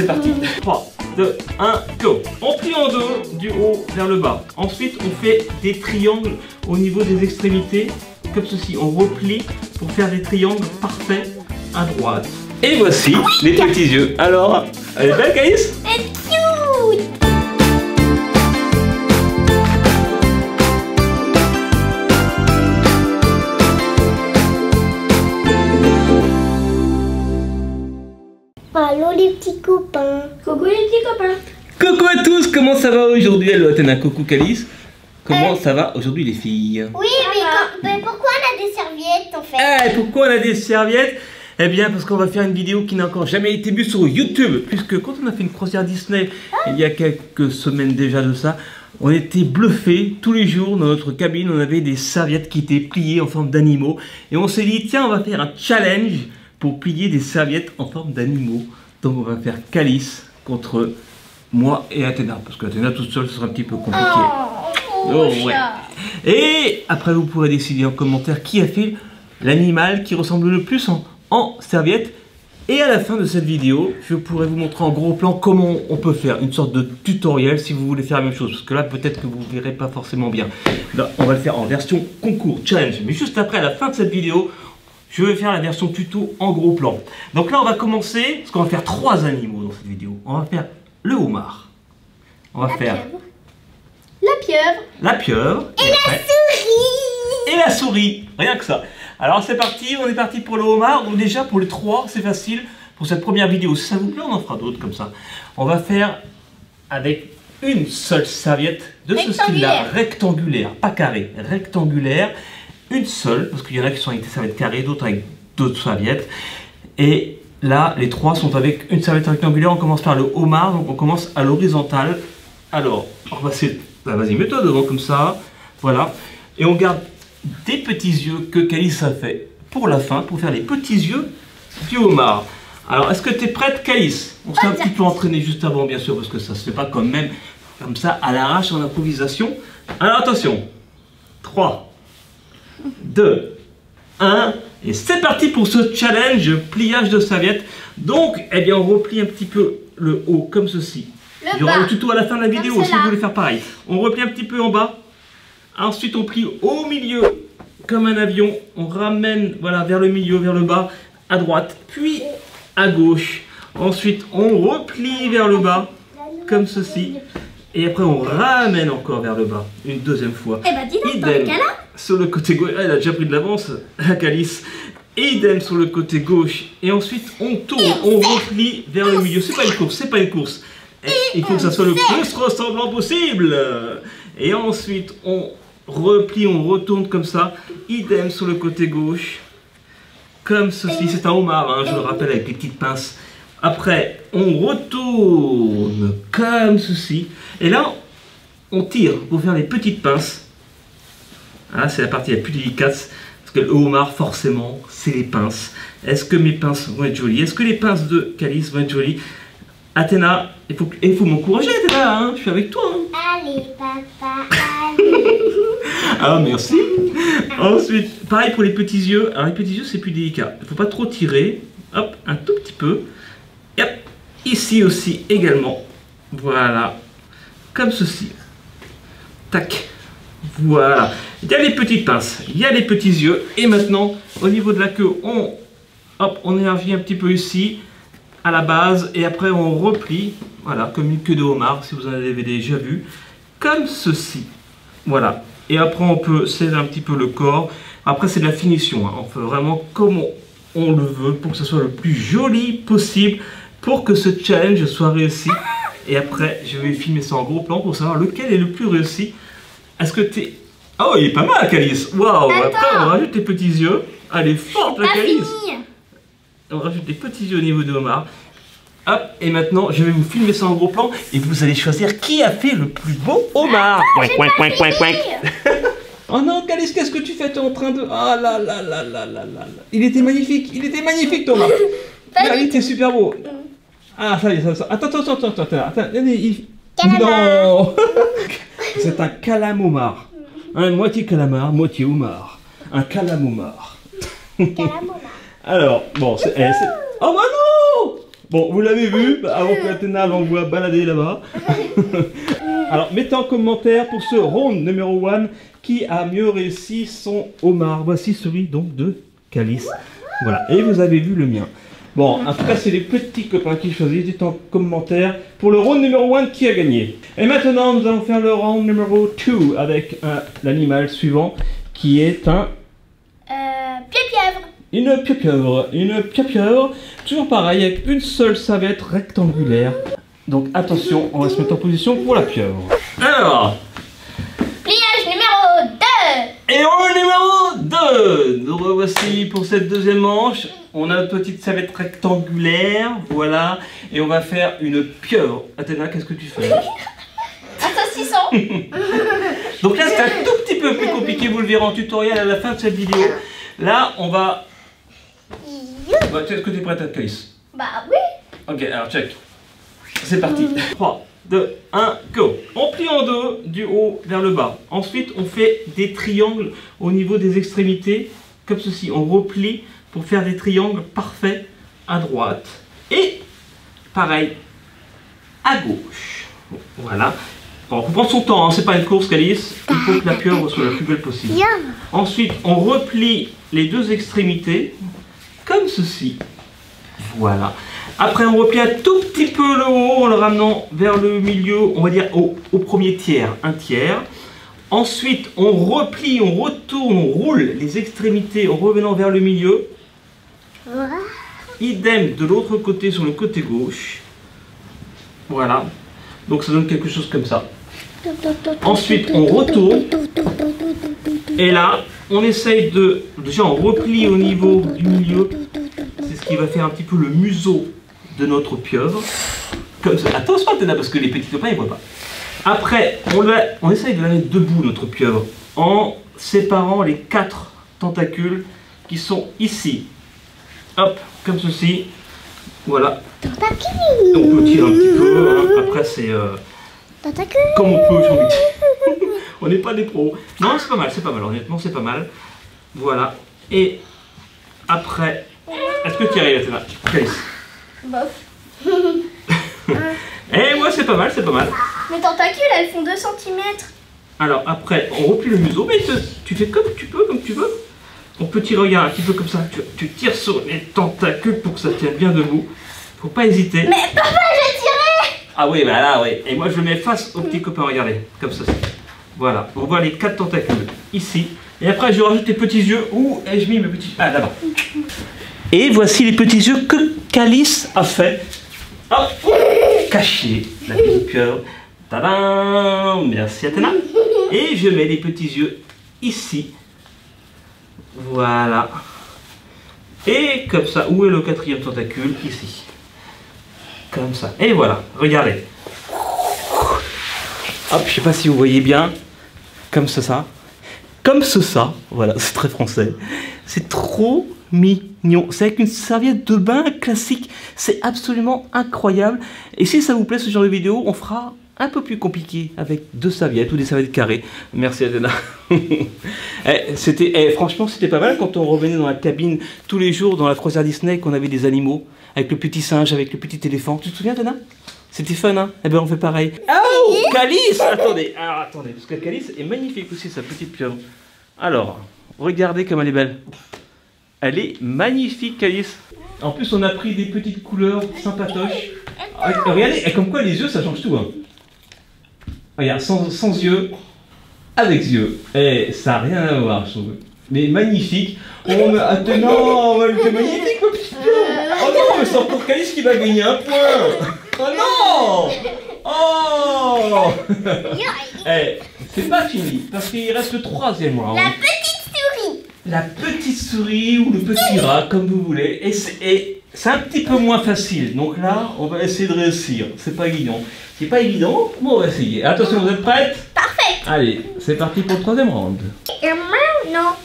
c'est parti. 3, 2, 1, go. On plie en deux du haut vers le bas. Ensuite, on fait des triangles au niveau des extrémités, comme ceci. On replie pour faire des triangles parfaits à droite. Et voici les petits yeux. Alors, elle est belle, Caïs? C'est cute. Allô les petits copains. Coucou les petits copains. Coucou à tous, comment ça va aujourd'hui? Hello Athéna, coucou Calis. Comment ça va aujourd'hui les filles? Oui, mais pourquoi on a des serviettes en fait? Pourquoi on a des serviettes? Eh bien parce qu'on va faire une vidéo qui n'a encore jamais été vue sur YouTube. Puisque quand on a fait une croisière Disney, il y a quelques semaines déjà de ça, on était bluffés tous les jours dans notre cabine. On avait des serviettes qui étaient pliées en forme d'animaux. Et on s'est dit, tiens, on va faire un challenge pour plier des serviettes en forme d'animaux. Donc on va faire Calis contre moi et Athéna. Parce qu'Athéna toute seule, ce sera un petit peu compliqué. Oh, ouais. Et après, vous pourrez décider en commentaire qui a fait l'animal qui ressemble le plus en serviette. Et à la fin de cette vidéo, je pourrai vous montrer en gros plan comment on peut faire une sorte de tutoriel si vous voulez faire la même chose. Parce que là, peut-être que vous ne verrez pas forcément bien. Là, on va le faire en version concours, challenge. Mais juste après, à la fin de cette vidéo, je vais faire la version tuto en gros plan. Donc là, on va commencer, parce qu'on va faire 3 animaux dans cette vidéo. On va faire le homard. On va faire la pieuvre. Et la souris. Et la souris. Rien que ça. Alors c'est parti, on est parti pour le homard. Donc déjà pour les 3, c'est facile. Pour cette première vidéo, si ça vous plaît, on en fera d'autres comme ça. On va faire avec une seule serviette de ce style-là, rectangulaire, pas carré, rectangulaire. Une seule, parce qu'il y en a qui sont avec des serviettes carrées, d'autres avec d'autres serviettes. Et là, les 3 sont avec une serviette rectangulaire. On commence par le homard, donc on commence à l'horizontale. Alors, on va essayer. Bah, vas-y, mets-toi devant comme ça. Voilà. Et on garde des petits yeux que Calis a fait pour la fin, pour faire les petits yeux du homard. Alors, est-ce que tu es prête, Calis? On s'est un petit peu entraîné juste avant, bien sûr, parce que ça se fait pas quand même comme ça à l'arrache en improvisation. Alors, attention. 3, 2, 1, et c'est parti pour ce challenge pliage de serviette. Donc, eh bien, on replie un petit peu le haut comme ceci. Il y aura le tuto à la fin de la vidéo si vous voulez faire pareil. On replie un petit peu en bas. Ensuite, on plie au milieu comme un avion. On ramène voilà, vers le milieu, vers le bas, à droite, puis à gauche. Ensuite, on replie vers le bas comme ceci. Et après, on ramène encore vers le bas une deuxième fois. Eh ben, dis donc, dans le cas là. Sur le côté gauche, elle a déjà pris de l'avance, la Calis. Idem sur le côté gauche. Et ensuite, on tourne, on replie vers le milieu. C'est pas une course, c'est pas une course. Il faut que ça soit le plus ressemblant possible. Et ensuite, on replie, on retourne comme ça. Idem sur le côté gauche. Comme ceci. C'est un homard, hein, je le rappelle, avec des petites pinces. Après, on retourne comme ceci. Et là, on tire pour faire les petites pinces. Ah, c'est la partie la plus délicate. Parce que le homard, forcément, c'est les pinces. Est-ce que mes pinces vont être jolies? Est-ce que les pinces de Calis vont être jolies? Athéna, il faut m'encourager, Athéna, hein, je suis avec toi. Hein. Allez, papa, allez. Ah, merci. Ensuite, pareil pour les petits yeux. Alors, les petits yeux, c'est plus délicat. Il ne faut pas trop tirer. Hop, un tout petit peu. Et hop, ici aussi également. Voilà. Comme ceci. Tac. Voilà. Il y a les petites pinces, il y a les petits yeux. Et maintenant, au niveau de la queue, on élargit un petit peu ici. À la base, et après on replie, voilà, comme une queue de homard, si vous en avez déjà vu, comme ceci, voilà, et après on peut serrer un petit peu le corps, après c'est de la finition, hein. On fait vraiment comme on le veut, pour que ce soit le plus joli possible, pour que ce challenge soit réussi, et après je vais filmer ça en gros plan pour savoir lequel est le plus réussi. Est-ce que t'es... Oh, il est pas mal, Calis, waouh. Après on rajoute les petits yeux, elle est forte la Calis. On rajoute des petits yeux au niveau de homard. Hop, et maintenant je vais vous filmer ça en gros plan et vous allez choisir qui a fait le plus beau homard. Oh non, Calis, qu'est-ce que tu fais? Tu es en train de... Ah là là là là là là. Il était magnifique ton homard. Il était super beau. Ah, ça y est, ça. Attends. Non. C'est un calamomard. Moitié calamar, moitié homard. Un calamomard. Calamomard. Alors, bon, c'est... Oh bah non! Bon, vous l'avez vu, avant que Athéna l'envoie balader là-bas. Alors, mettez en commentaire pour ce round numéro 1 qui a mieux réussi son homard. Voici celui donc de Calice. Voilà, et vous avez vu le mien. Bon, en tout cas, c'est les petits copains qui choisissent. Dites en commentaire pour le round numéro 1 qui a gagné. Et maintenant, nous allons faire le round numéro 2 avec l'animal suivant qui est un... Pieuvre. Une pieuvre, toujours pareil, avec une seule serviette rectangulaire. Donc attention, on va se mettre en position pour la pieuvre. Alors, Pliage numéro 2. et au numéro 2, nous revoici pour cette deuxième manche. On a notre petite serviette rectangulaire, voilà, et on va faire une pieuvre. Athéna, qu'est-ce que tu fais? Un saucisson. Donc là, c'est un tout petit peu plus compliqué, vous le verrez en tutoriel à la fin de cette vidéo. Là, on va... Est-ce que tu es prête, Calice? Bah oui. Ok, alors check. C'est parti. 3, 2, 1, go. On plie en deux du haut vers le bas. Ensuite, on fait des triangles au niveau des extrémités, comme ceci. On replie pour faire des triangles parfaits à droite. Et pareil, à gauche. Voilà. Bon, on peut prendre son temps, hein. C'est pas une course, Calice. Il faut que la pieuvre soit la plus belle possible. Ensuite, on replie les deux extrémités, comme ceci. Voilà. Après, on replie un tout petit peu le haut en le ramenant vers le milieu, on va dire au premier tiers, un tiers. Ensuite, on replie, on retourne, on roule les extrémités en revenant vers le milieu. Idem de l'autre côté, sur le côté gauche. Voilà. Donc ça donne quelque chose comme ça. Ensuite, on retourne. Et là, on essaye de... Déjà, on replie au niveau du milieu. C'est ce qui va faire un petit peu le museau de notre pieuvre. Comme ça. Attention, Athéna, parce que les petits copains, ils ne voient pas. Après, on essaye de la mettre debout, notre pieuvre, en séparant les 4 tentacules qui sont ici. Hop, comme ceci. Voilà. On peut tirer un petit peu. Hein. Après, c'est... comme on peut, j'ai envie de dire. On n'est pas des pros. Non, c'est pas mal, honnêtement, c'est pas mal. Voilà. Et après, est-ce que tu y arrives, Athéna? Bof. Et moi, c'est pas mal. Mes tentacules, elles font 2 cm. Alors, après, on replie le museau, mais tu fais comme tu veux. On peut tirer, regarde, un petit peu comme ça. Tu tires sur les tentacules pour que ça tienne bien debout. Faut pas hésiter. Mais papa, j'ai tiré! Ah oui, bah là, oui. Et moi, je le mets face au petit copain, regardez, comme ça. Voilà, on voit les 4 tentacules ici. Et après, je rajoute les petits yeux. Où ai-je mis mes petits... Ah, là-bas. Et voici les petits yeux que Calice a fait. Hop, caché la petite pieuvre. Tadam! Merci, Athéna. Et je mets les petits yeux ici. Voilà. Et comme ça, où est le 4e tentacule? Ici. Comme ça. Et voilà, regardez. Hop, je sais pas si vous voyez bien. Comme ça. Comme ça. Voilà, c'est très français. C'est trop mignon. C'est avec une serviette de bain classique. C'est absolument incroyable. Et si ça vous plaît ce genre de vidéo, on fera un peu plus compliqué avec 2 serviettes ou des serviettes carrées. Merci, Athéna. Franchement, c'était pas mal quand on revenait dans la cabine tous les jours dans la croisière Disney, qu'on avait des animaux, avec le petit singe, avec le petit éléphant. Tu te souviens, Athéna? C'était fun, hein? Eh bien, on fait pareil. Oh, Calice! Attendez, parce que Calice est magnifique aussi, sa petite pieuvre. Alors, regardez comme elle est belle. Elle est magnifique, Calice. En plus, on a pris des petites couleurs sympatoches. Regardez, et comme quoi les yeux, ça change tout, hein. Regarde, sans yeux, avec yeux. Et ça n'a rien à voir, je trouve. Mais magnifique. Oh, mais attends, non, c'est magnifique, ma petite pieuvre. Oh non, mais c'est encore Calice qui va gagner un point. Oh non! Oh! C'est pas fini, parce qu'il reste le 3e round. La petite souris. La petite souris ou le petit rat, comme vous voulez. Et c'est un petit peu moins facile. Donc là, on va essayer de réussir. C'est pas évident. C'est pas évident, mais on va essayer. Attention, vous êtes prêtes? Parfait. Allez, c'est parti pour le 3e round. Non.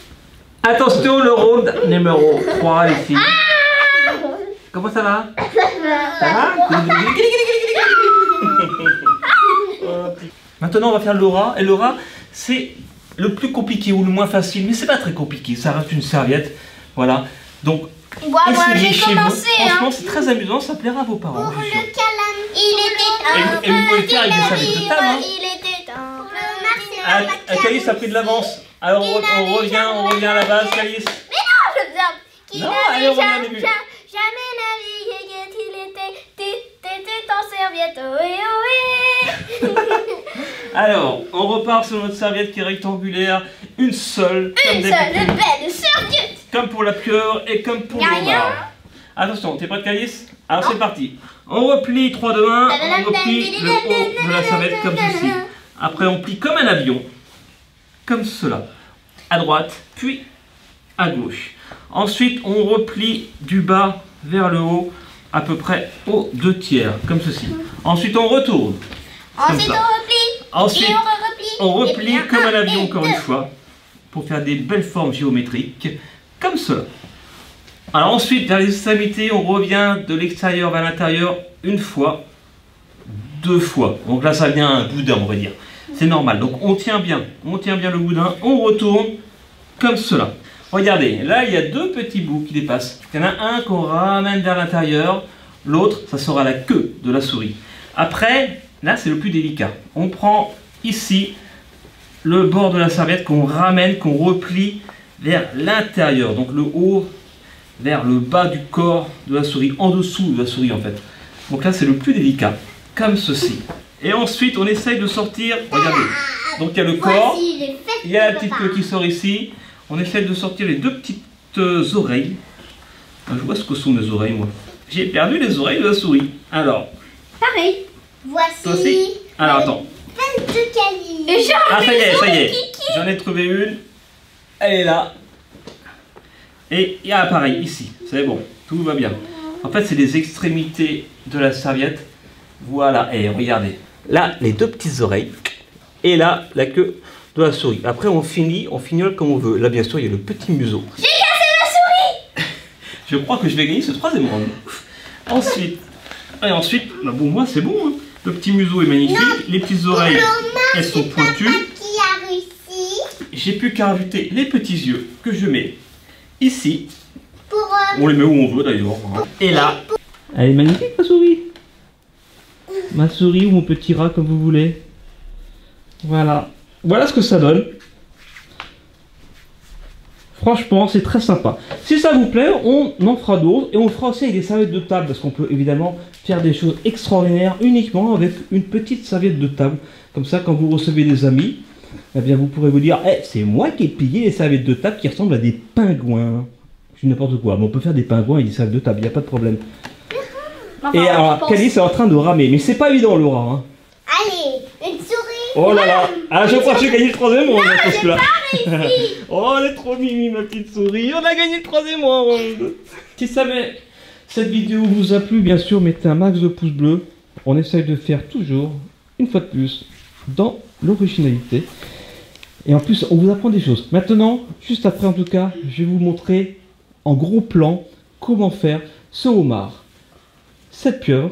Attention, le round numéro 3, les filles. Comment ça va? Ça va? Maintenant, on va faire le rat. Et le rat, c'est le plus compliqué ou le moins facile. Mais c'est pas très compliqué. Ça reste une serviette. Voilà. Donc, Moi, j'ai commencé. Franchement, c'est très amusant, ça plaira à vos parents. Pour le câlin, il était et vous pouvez le faire avec des serviettes de table. Hein. Il était un Calice a pris de l'avance. Alors on revient à la base, Calice. Mais non, je veux dire, qui allez, on revient au début. Jamais navigué, il était en serviette, ohé, ohé. Alors, on repart sur notre serviette qui est rectangulaire, une seule, une seule belle serviette. Comme pour la pieuvre et comme pour le homard. Attention, t'es prête, Calice? Alors c'est parti. On replie 3 de 1, on replie le haut de la serviette comme ceci. Après on plie comme un avion, comme cela, à droite, puis à gauche. Ensuite on replie du bas vers le haut, à peu près aux 2 tiers, comme ceci. Ensuite on retourne. Ensuite on replie. Ensuite et on replie comme un avion encore une fois, pour faire des belles formes géométriques, comme cela. Alors ensuite, vers les extrémités, on revient de l'extérieur vers l'intérieur une fois, 2 fois. Donc là, ça vient un boudin, on va dire. C'est normal. Donc on tient bien le boudin, on retourne comme cela. Regardez, là, il y a 2 petits bouts qui dépassent. Il y en a un qu'on ramène vers l'intérieur, l'autre, ça sera la queue de la souris. Après, là, c'est le plus délicat. On prend ici le bord de la serviette qu'on ramène, qu'on replie vers l'intérieur. Donc le haut vers le bas du corps de la souris, en dessous de la souris en fait. Donc là c'est le plus délicat, comme ceci. Et ensuite on essaye de sortir, regardez, donc il y a le corps, il y a la petite queue qui sort ici, on essaye de sortir les 2 petites oreilles. Je vois ce que sont les oreilles moi. J'ai perdu les oreilles de la souris. Alors. Pareil. Voici. Toi aussi. Alors attends. Ah ça y est, j'en ai trouvé une. Elle est là. Et il y a pareil ici, c'est bon, tout va bien. En fait, c'est les extrémités de la serviette. Voilà, et regardez. Là, les 2 petites oreilles. Et là, la queue de la souris. Après, on fignole comme on veut. Là, bien sûr, il y a le petit museau. J'ai cassé la souris. Je crois que je vais gagner ce 3e round. Ensuite, bah bon, moi, c'est bon. Hein. Le petit museau est magnifique. Non, les petites oreilles, elles sont pointues. J'ai plus qu'à rajouter les petits yeux que je mets ici. On les met où on veut d'ailleurs. Et là. Elle est magnifique ma souris. Ma souris ou mon petit rat comme vous voulez. Voilà. Voilà ce que ça donne. Franchement c'est très sympa. Si ça vous plaît on en fera d'autres. Et on fera aussi avec des serviettes de table. Parce qu'on peut évidemment faire des choses extraordinaires uniquement avec une petite serviette de table. Comme ça quand vous recevez des amis, eh bien vous pourrez vous dire hey, c'est moi qui ai payé les serviettes de table qui ressemblent à des pingouins. Je dis n'importe quoi, mais on peut faire des pingouins et des serviettes de table, il n'y a pas de problème. Et alors, Calice est en train de ramer, mais c'est pas évident Laura. Hein. Allez, une souris. Oh là là, ah, je crois que j'ai gagné le 3e round. Là. Oh, elle est trop mimi ma petite souris, on a gagné le 3e round. Si cette vidéo vous a plu, bien sûr, mettez un max de pouces bleus. On essaye de faire toujours, une fois de plus, dans l'originalité. Et en plus, on vous apprend des choses. Maintenant, juste après en tout cas, je vais vous montrer en gros plan comment faire ce homard, cette pieuvre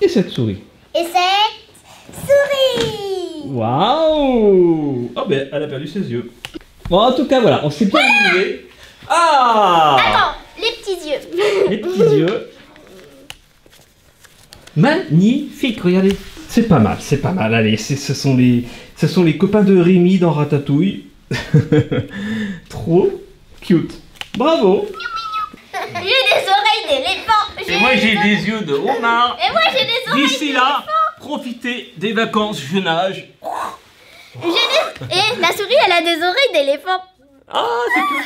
et cette souris. Waouh! Oh ben, elle a perdu ses yeux. Bon, en tout cas, voilà, on s'est bien amusé. Ah! Attends, les petits yeux. Les petits yeux. Magnifique, regardez. C'est pas mal. Allez, ce sont les copains de Rémi dans Ratatouille. Trop cute. Bravo. J'ai des oreilles d'éléphant. Et moi j'ai des yeux de homard. Et moi j'ai des oreilles d'ici là, profitez des vacances, je nage. Et la souris elle a des oreilles d'éléphant. Ah, c'est tout.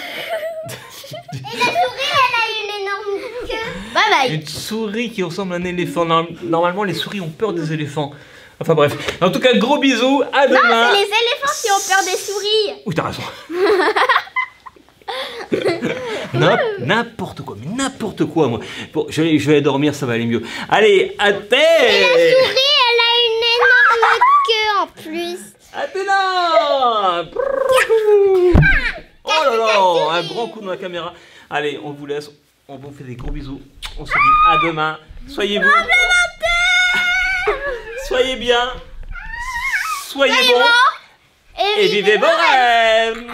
Et la souris elle a une énorme queue. Bye bye. Une souris qui ressemble à un éléphant. Normalement les souris ont peur des éléphants. Enfin bref. En tout cas, gros bisous. À demain. Non, c'est les éléphants qui ont peur des souris. Oui, t'as raison. N'importe quoi, mais n'importe quoi moi. Bon, je vais aller dormir, ça va aller mieux. Allez, à terre. Et la souris, elle a une énorme queue en plus. Athéna. Oh là là, un grand coup dans la caméra. Allez, on vous laisse, on vous fait des gros bisous. On se dit à demain. Soyez vous. Soyez bien. Soyez bons. Et vivez vos rêves.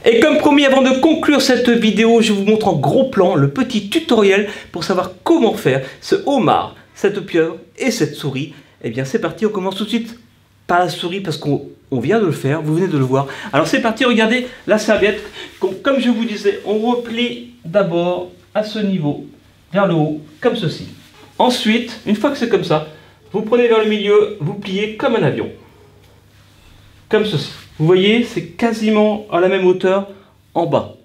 Et comme promis, avant de conclure cette vidéo, je vous montre en gros plan le petit tutoriel pour savoir comment faire ce homard, cette pieuvre et cette souris. Eh bien c'est parti, on commence tout de suite par la souris parce qu'on vient de le faire, vous venez de le voir. Alors c'est parti, regardez la serviette. Comme je vous disais, on replie d'abord à ce niveau, vers le haut, comme ceci. Ensuite, une fois que c'est comme ça, vous prenez vers le milieu, vous pliez comme un avion. Comme ceci. Vous voyez, c'est quasiment à la même hauteur en bas.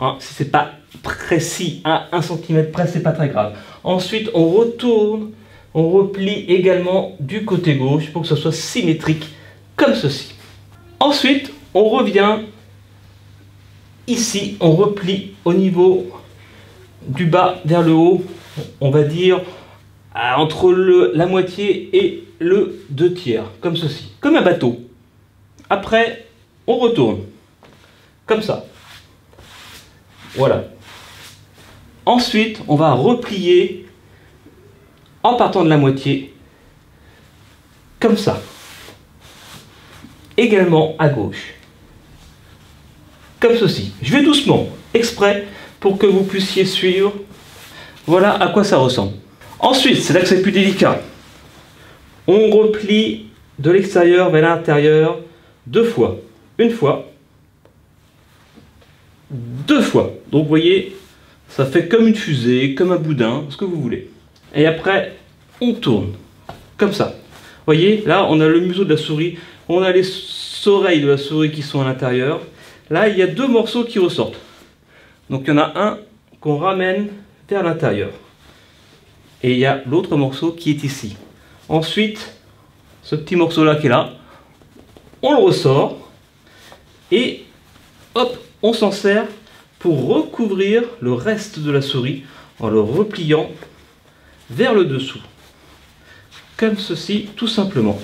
Hein, si ce n'est pas précis, à 1 cm près, c'est pas très grave. Ensuite, on retourne, on replie également du côté gauche pour que ce soit symétrique, comme ceci. Ensuite, on revient ici, on replie au niveau du bas vers le haut, on va dire entre la moitié et le 2/3, comme ceci, comme un bateau. Après, on retourne, comme ça. Voilà. Ensuite, on va replier en partant de la moitié, comme ça. Également à gauche, comme ceci. Je vais doucement, exprès, pour que vous puissiez suivre. Voilà à quoi ça ressemble. Ensuite, c'est là que c'est plus délicat. On replie de l'extérieur vers l'intérieur 2 fois. Une fois. 2 fois. Donc vous voyez, ça fait comme une fusée, comme un boudin, ce que vous voulez. Et après, on tourne. Comme ça. Vous voyez, là, on a le museau de la souris. On a les oreilles de la souris qui sont à l'intérieur. Là, il y a 2 morceaux qui ressortent. Donc il y en a un qu'on ramène vers l'intérieur. Et il y a l'autre morceau qui est ici. Ensuite, ce petit morceau-là qui est là, on le ressort. Et hop, on s'en sert pour recouvrir le reste de la souris en le repliant vers le dessous. Comme ceci, tout simplement.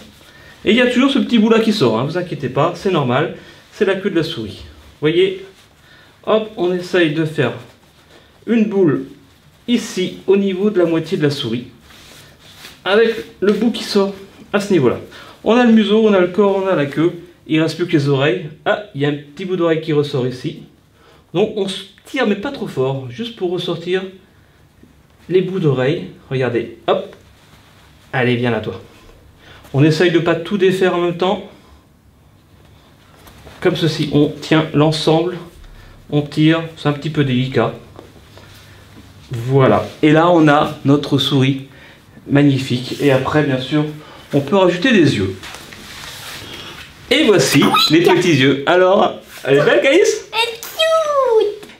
Et il y a toujours ce petit bout-là qui sort, hein, vous inquiétez pas, c'est normal. C'est la queue de la souris. Vous voyez, hop, on essaye de faire une boule ici au niveau de la moitié de la souris avec le bout qui sort à ce niveau là. On a le museau, on a le corps, on a la queue, il ne reste plus que les oreilles. Ah, il y a un petit bout d'oreille qui ressort ici, donc on se tire mais pas trop fort, juste pour ressortir les bouts d'oreilles. Regardez, hop, allez, viens là toi. On essaye de ne pas tout défaire en même temps, comme ceci. On tient l'ensemble, on tire, c'est un petit peu délicat. Voilà, et là on a notre souris magnifique. Et après, bien sûr, on peut rajouter des yeux. Et voici les petits yeux. Alors, elle est belle, Calice?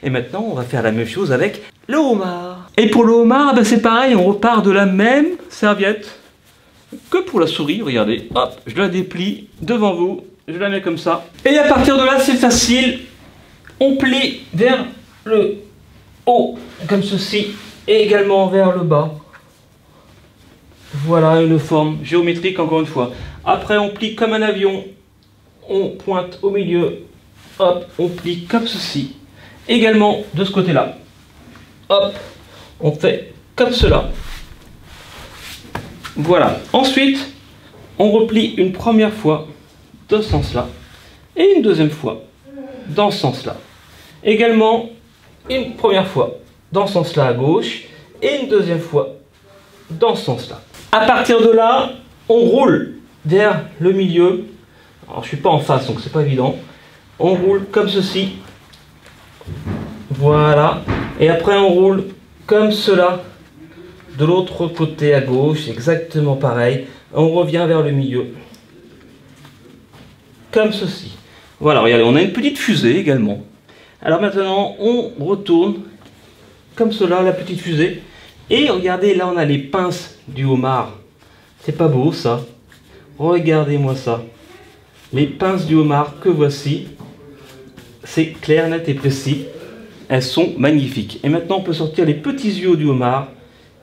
Et maintenant, on va faire la même chose avec le homard. Et pour le homard, ben, c'est pareil, on repart de la même serviette que pour la souris. Regardez, hop, je la déplie devant vous, je la mets comme ça. Et à partir de là, c'est facile. On plie vers le haut, comme ceci, et également vers le bas. Voilà une forme géométrique encore une fois. Après, on plie comme un avion, on pointe au milieu, hop, on plie comme ceci. Également de ce côté-là, hop, on fait comme cela. Voilà. Ensuite, on replie une première fois dans ce sens-là et une deuxième fois dans ce sens-là. Également, une première fois dans ce sens-là à gauche et une deuxième fois dans ce sens-là. À partir de là, on roule vers le milieu. Alors, je ne suis pas en face, donc c'est pas évident. On roule comme ceci. Voilà. Et après, on roule comme cela de l'autre côté à gauche. Exactement pareil. On revient vers le milieu. Comme ceci. Voilà, regardez, on a une petite fusée également. Alors maintenant, on retourne comme cela, la petite fusée. Et regardez, là, on a les pinces du homard. C'est pas beau, ça? Regardez-moi ça. Les pinces du homard que voici. C'est clair, net et précis. Elles sont magnifiques. Et maintenant, on peut sortir les petits yeux du homard.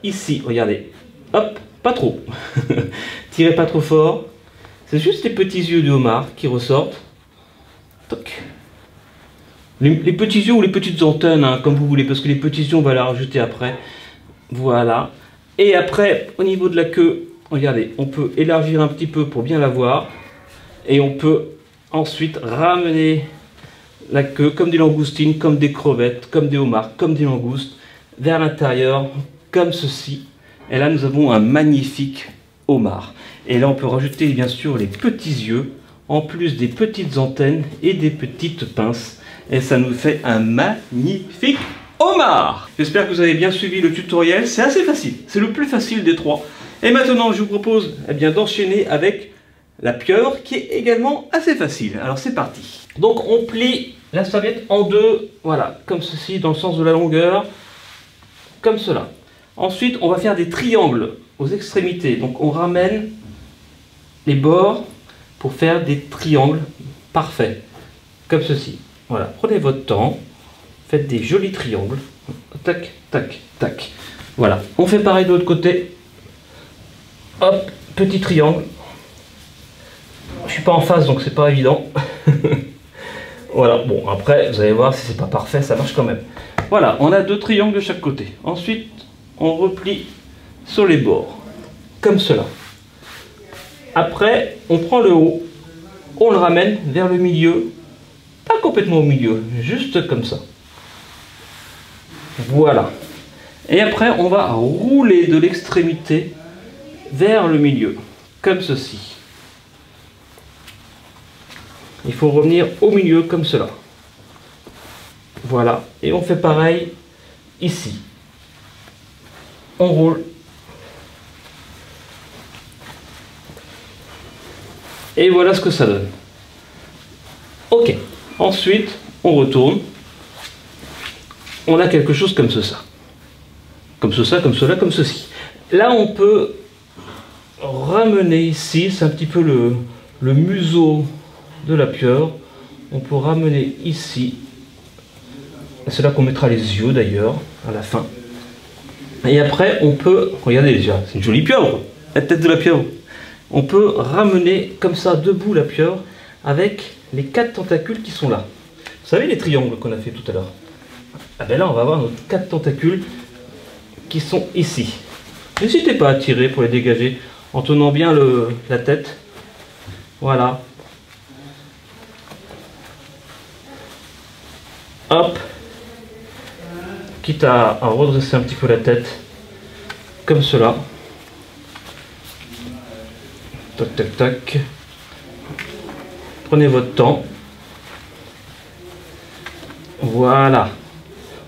Ici, regardez. Hop, pas trop. Tirez pas trop fort. C'est juste les petits yeux du homard qui ressortent. Toc. Les petits yeux ou les petites antennes, hein, comme vous voulez, parce que les petits yeux, on va les rajouter après. Voilà. Et après, au niveau de la queue, regardez, on peut élargir un petit peu pour bien la voir. Et on peut ensuite ramener la queue comme des langoustines, comme des crevettes, comme des homards, comme des langoustes, vers l'intérieur, comme ceci. Et là, nous avons un magnifique homard. Et là, on peut rajouter bien sûr les petits yeux, en plus des petites antennes et des petites pinces. Et ça nous fait un magnifique homard. J'espère que vous avez bien suivi le tutoriel. C'est assez facile. C'est le plus facile des trois. Et maintenant, je vous propose d'enchaîner avec la pieuvre, qui est également assez facile. Alors, c'est parti. Donc, on plie la serviette en deux. Voilà, comme ceci, dans le sens de la longueur. Comme cela. Ensuite, on va faire des triangles aux extrémités. Donc, on ramène les bords pour faire des triangles parfaits. Comme ceci. Voilà, prenez votre temps. Faites des jolis triangles. Tac, tac, tac. Voilà, on fait pareil de l'autre côté. Hop, petit triangle. Je suis pas en face, donc c'est pas évident. Voilà, bon, après, vous allez voir, si c'est pas parfait, ça marche quand même. Voilà, on a deux triangles de chaque côté. Ensuite, on replie sur les bords, comme cela. Après, on prend le haut, on le ramène vers le milieu, pas complètement au milieu, juste comme ça. Voilà. Et après, on va rouler de l'extrémité vers le milieu, comme ceci. Il faut revenir au milieu comme cela. Voilà. Et on fait pareil ici. On roule. Et voilà ce que ça donne. Ok. Ensuite, on retourne. On a quelque chose comme ça. Comme ça, comme cela, comme ceci. Là, on peut ramener ici, c'est un petit peu le museau de la pieuvre. On peut ramener ici. C'est là qu'on mettra les yeux d'ailleurs, à la fin. Et après, on peut, regardez déjà, c'est une jolie pieuvre, la tête de la pieuvre. On peut ramener comme ça debout la pieuvre avec les 4 tentacules qui sont là. Vous savez les triangles qu'on a fait tout à l'heure? Ah ben là, on va avoir nos 4 tentacules qui sont ici. N'hésitez pas à tirer pour les dégager en tenant bien la tête. Voilà. Hop. Quitte à redresser un petit peu la tête. Comme cela. Tac, tac, tac. Prenez votre temps. Voilà.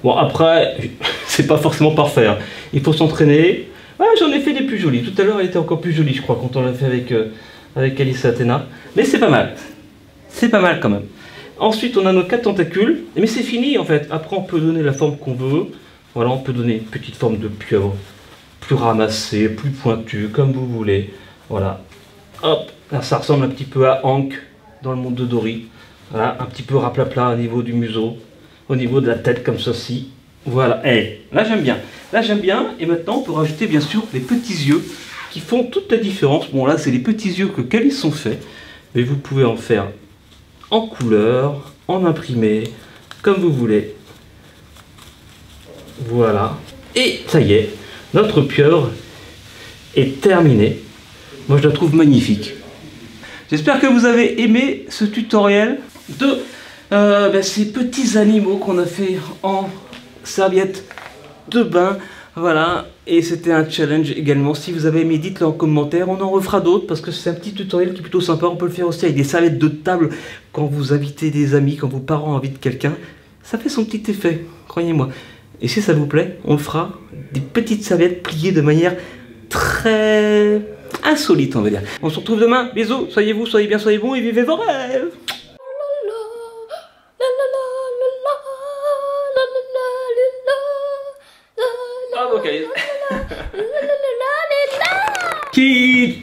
Bon, après, c'est pas forcément parfait. Hein. Il faut s'entraîner. Ouais, j'en ai fait des plus jolies. Tout à l'heure, elle était encore plus jolie, je crois, quand on l'a fait avec Alice et Athéna. Mais c'est pas mal. C'est pas mal quand même. Ensuite, on a nos 4 tentacules. Mais c'est fini, en fait. Après, on peut donner la forme qu'on veut. Voilà, on peut donner une petite forme de pieuvre. Plus ramassée, plus pointue, comme vous voulez. Voilà. Hop. Là, ça ressemble un petit peu à Hank dans le monde de Dory. Voilà, un petit peu raplapla au niveau du museau. Au niveau de la tête, comme ceci. Voilà. Et là, j'aime bien. Là, j'aime bien. Et maintenant, on peut rajouter, bien sûr, les petits yeux qui font toute la différence. Bon, là, c'est les petits yeux que Calice sont faits. Mais vous pouvez en faire en couleur, en imprimé, comme vous voulez. Voilà. Et ça y est, notre pieuvre est terminée. Moi, je la trouve magnifique. J'espère que vous avez aimé ce tutoriel de ces petits animaux qu'on a fait en serviette de bain. Voilà, et c'était un challenge également. Si vous avez aimé, dites-le en commentaire. On en refera d'autres parce que c'est un petit tutoriel qui est plutôt sympa. On peut le faire aussi avec des serviettes de table quand vous invitez des amis, quand vos parents invitent quelqu'un. Ça fait son petit effet, croyez-moi. Et si ça vous plaît, on le fera. Des petites serviettes pliées de manière très insolite, on va dire. On se retrouve demain. Bisous, soyez vous, soyez bien, soyez bons et vivez vos rêves. Bravo, Calice. Qui